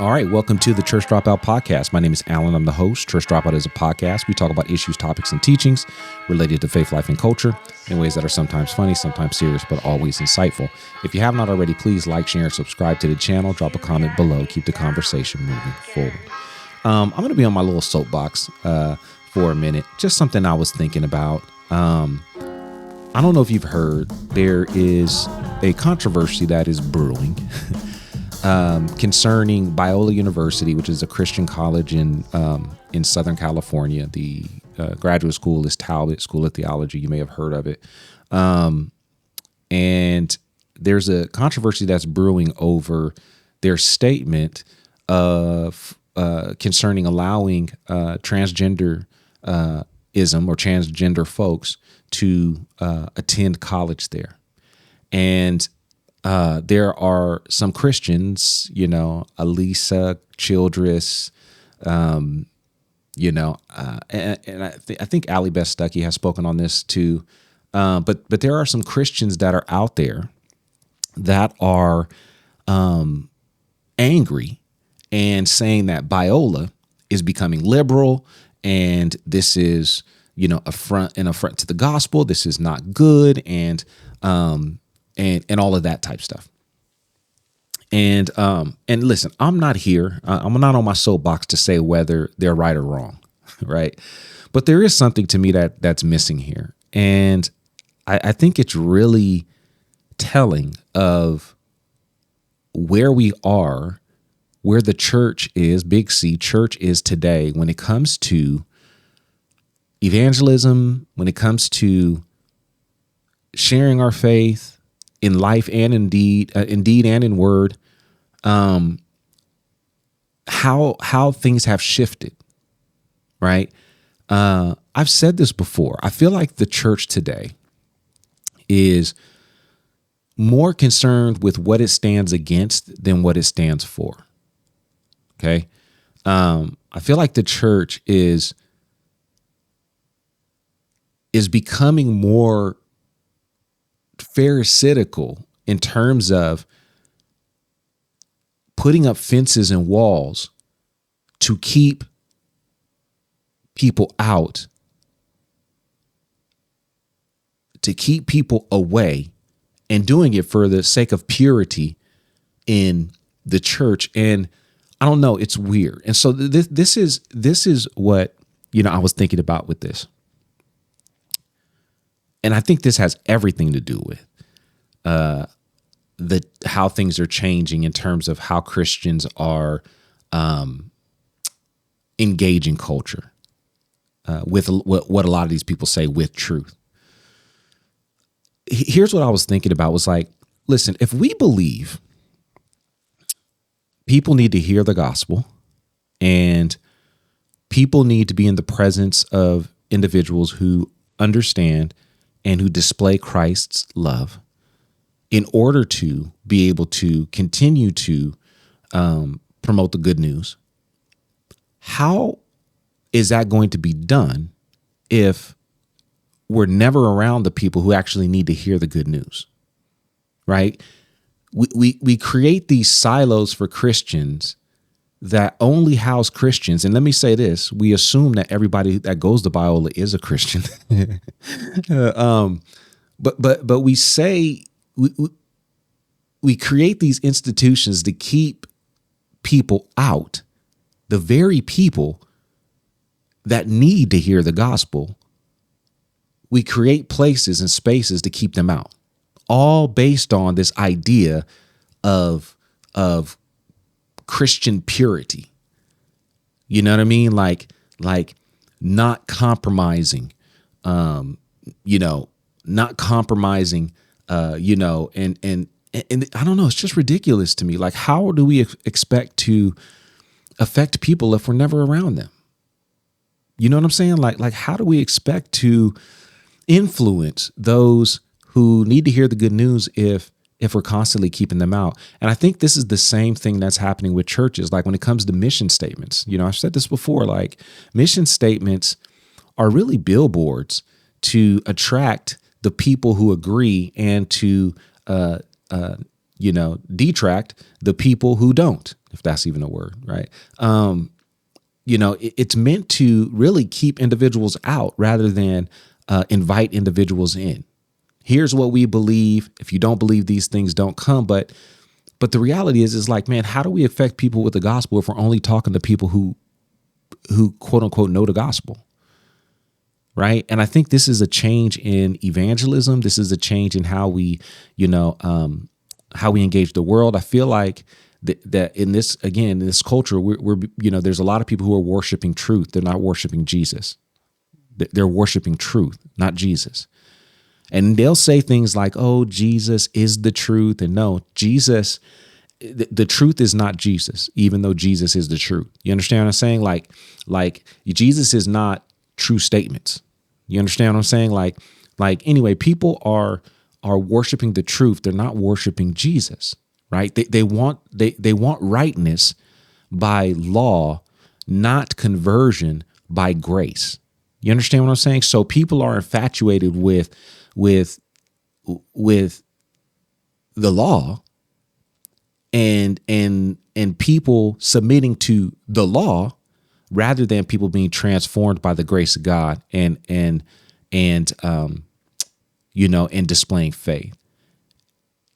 All right, welcome to the Church Dropout Podcast. My name is Alan. I'm the host. Church Dropout is a podcast. We talk about issues, topics, and teachings related to faith, life, and culture in ways that are sometimes funny, sometimes serious, but always insightful. If you have not already, please like, share, and subscribe to the channel. Drop a comment below. Keep the conversation moving forward. I'm going to be on my little soapbox for a minute. Just something I was thinking about. I don't know if you've heard, there is a controversy that is brewing concerning Biola University, which is a Christian college in Southern California. The graduate school is Talbot School of Theology. You may have heard of it. And there's a controversy that's brewing over their statement of concerning allowing transgenderism or transgender folks to attend college there. And there are some Christians, Alisa Childress, and I think Allie Best Stuckey has spoken on this too. But there are some Christians that are out there that are angry and saying that Biola is becoming liberal, and this is, an affront to the gospel. This is not good, and all of that type stuff. And listen, I'm not here. I'm not on my soapbox to say whether they're right or wrong, right? But there is something to me that's missing here. And I think it's really telling of where we are, where the church is, Big C church is today when it comes to evangelism, when it comes to sharing our faith in life and in deed and in word, how things have shifted, right? I've said this before. I feel like the church today is more concerned with what it stands against than what it stands for. Okay. I feel like the church is becoming more pharisaical in terms of putting up fences and walls to keep people out, to keep people away, and doing it for the sake of purity in the church. And I don't know, it's weird. And so this is what, I was thinking about with this. And I think this has everything to do with how things are changing in terms of how Christians are engaging culture with what a lot of these people say with truth. Here's what I was thinking about was like, listen, if we believe people need to hear the gospel and people need to be in the presence of individuals who understand and who display Christ's love in order to be able to continue to promote the good news, how is that going to be done if we're never around the people who actually need to hear the good news, right? We create these silos for Christians that only house Christians. And let me say this, we assume that everybody that goes to Biola is a Christian. But we say we create these institutions to keep people out, the very people that need to hear the gospel. We create places and spaces to keep them out, all based on this idea of Christian purity. You know what I mean? Like not compromising, not compromising, and I don't know, it's just ridiculous to me. Like, how do we expect to affect people if we're never around them? You know what I'm saying? Like how do we expect to influence those who need to hear the good news if we're constantly keeping them out? And I think this is the same thing that's happening with churches. Like when it comes to mission statements, I've said this before, like mission statements are really billboards to attract the people who agree and to, detract the people who don't. if that's even a word, right? It's meant to really keep individuals out rather than invite individuals in. Here's what we believe. If you don't believe these things, don't come. But the reality is like, man, how do we affect people with the gospel if we're only talking to people who quote unquote know the gospel? Right. And I think this is a change in evangelism. This is a change in how we, how we engage the world. I feel like that in this, again, in this culture, we're there's a lot of people who are worshiping truth. They're not worshiping Jesus. They're worshiping truth, not Jesus. And they'll say things like, oh, Jesus is the truth. And no, Jesus, the truth is not Jesus, even though Jesus is the truth. You understand what I'm saying? Like Jesus is not true statements. You understand what I'm saying? Like anyway, people are worshiping the truth. They're not worshiping Jesus, right? They want rightness by law, not conversion by grace. You understand what I'm saying? So people are infatuated with the law and people submitting to the law rather than people being transformed by the grace of God and displaying faith.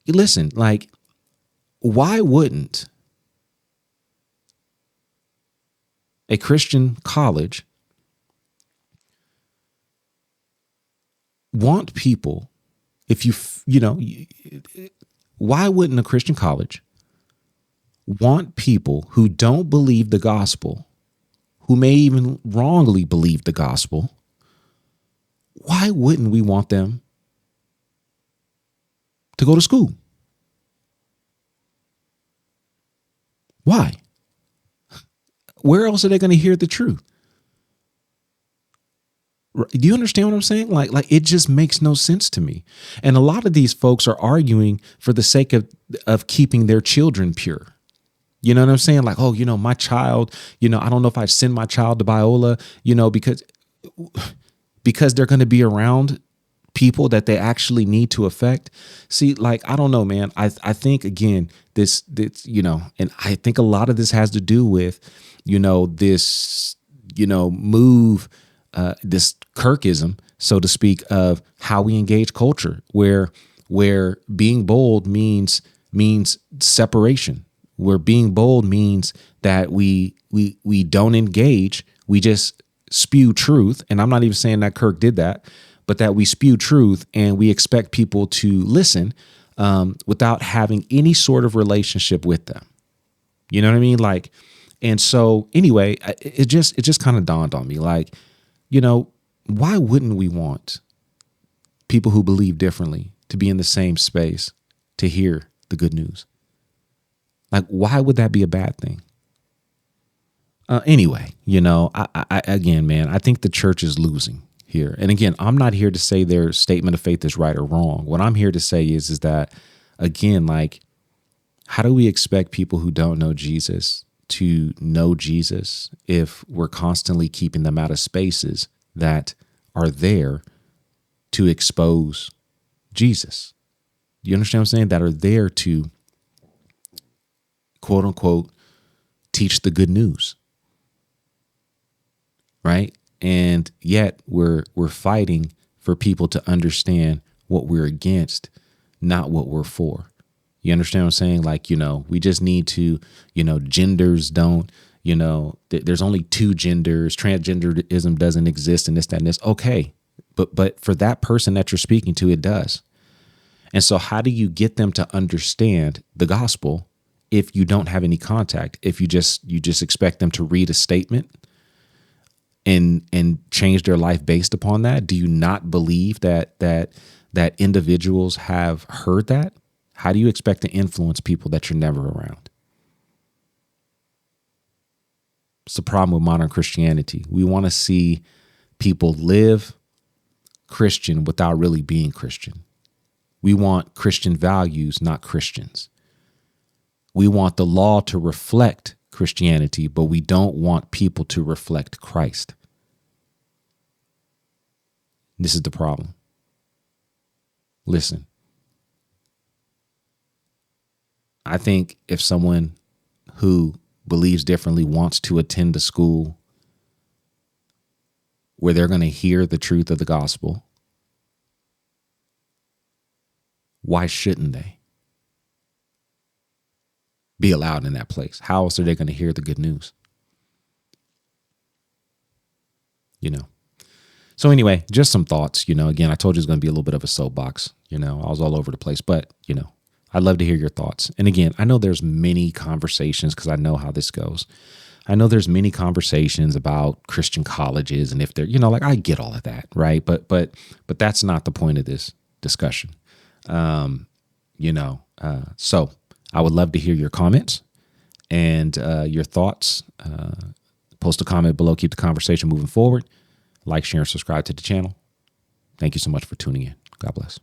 Listen, like, why wouldn't a Christian college want people, why wouldn't a Christian college want people who don't believe the gospel, who may even wrongly believe the gospel? Why wouldn't we want them to go to school? Why? Where else are they going to hear the truth? Do you understand what I'm saying? Like it just makes no sense to me. And a lot of these folks are arguing for the sake of keeping their children pure. You know what I'm saying? Like, oh, my child, I don't know if I send my child to Biola, because they're going to be around people that they actually need to affect. See, like, I don't know, man. I think, again, this, and I think a lot of this has to do with, this, move, this Kirkism, so to speak, of how we engage culture, where being bold means separation, where being bold means that we don't engage, we just spew truth. And I'm not even saying that Kirk did that, but that we spew truth and we expect people to listen without having any sort of relationship with them. You know what I mean? Like, and so anyway, it just kind of dawned on me, like, why wouldn't we want people who believe differently to be in the same space to hear the good news? Like, why would that be a bad thing? Anyway, I again, man, I think the church is losing here. And again, I'm not here to say their statement of faith is right or wrong. What I'm here to say is that, again, like, how do we expect people who don't know Jesus to know Jesus if we're constantly keeping them out of spaces that are there to expose Jesus? You understand what I'm saying? That are there to, quote unquote, teach the good news. Right? And yet we're fighting for people to understand what we're against, not what we're for. You understand what I'm saying? Like, we just need to, genders don't, there's only two genders. Transgenderism doesn't exist, and this, that, and this. Okay. But for that person that you're speaking to, it does. And so how do you get them to understand the gospel if you don't have any contact? If you just expect them to read a statement and change their life based upon that? Do you not believe that individuals have heard that? How do you expect to influence people that you're never around? It's the problem with modern Christianity. We want to see people live Christian without really being Christian. We want Christian values, not Christians. We want the law to reflect Christianity, but we don't want people to reflect Christ. This is the problem. Listen, I think if someone who believes differently wants to attend a school where they're going to hear the truth of the gospel, why shouldn't they be allowed in that place? How else are they going to hear the good news? So anyway, just some thoughts. Again, I told you it's going to be a little bit of a soapbox. I was all over the place, but I'd love to hear your thoughts. And again, I know there's many conversations, because I know how this goes. I know there's many conversations about Christian colleges, and if they're, I get all of that, right? But that's not the point of this discussion. So I would love to hear your comments and your thoughts. Post a comment below. Keep the conversation moving forward. Like, share, and subscribe to the channel. Thank you so much for tuning in. God bless.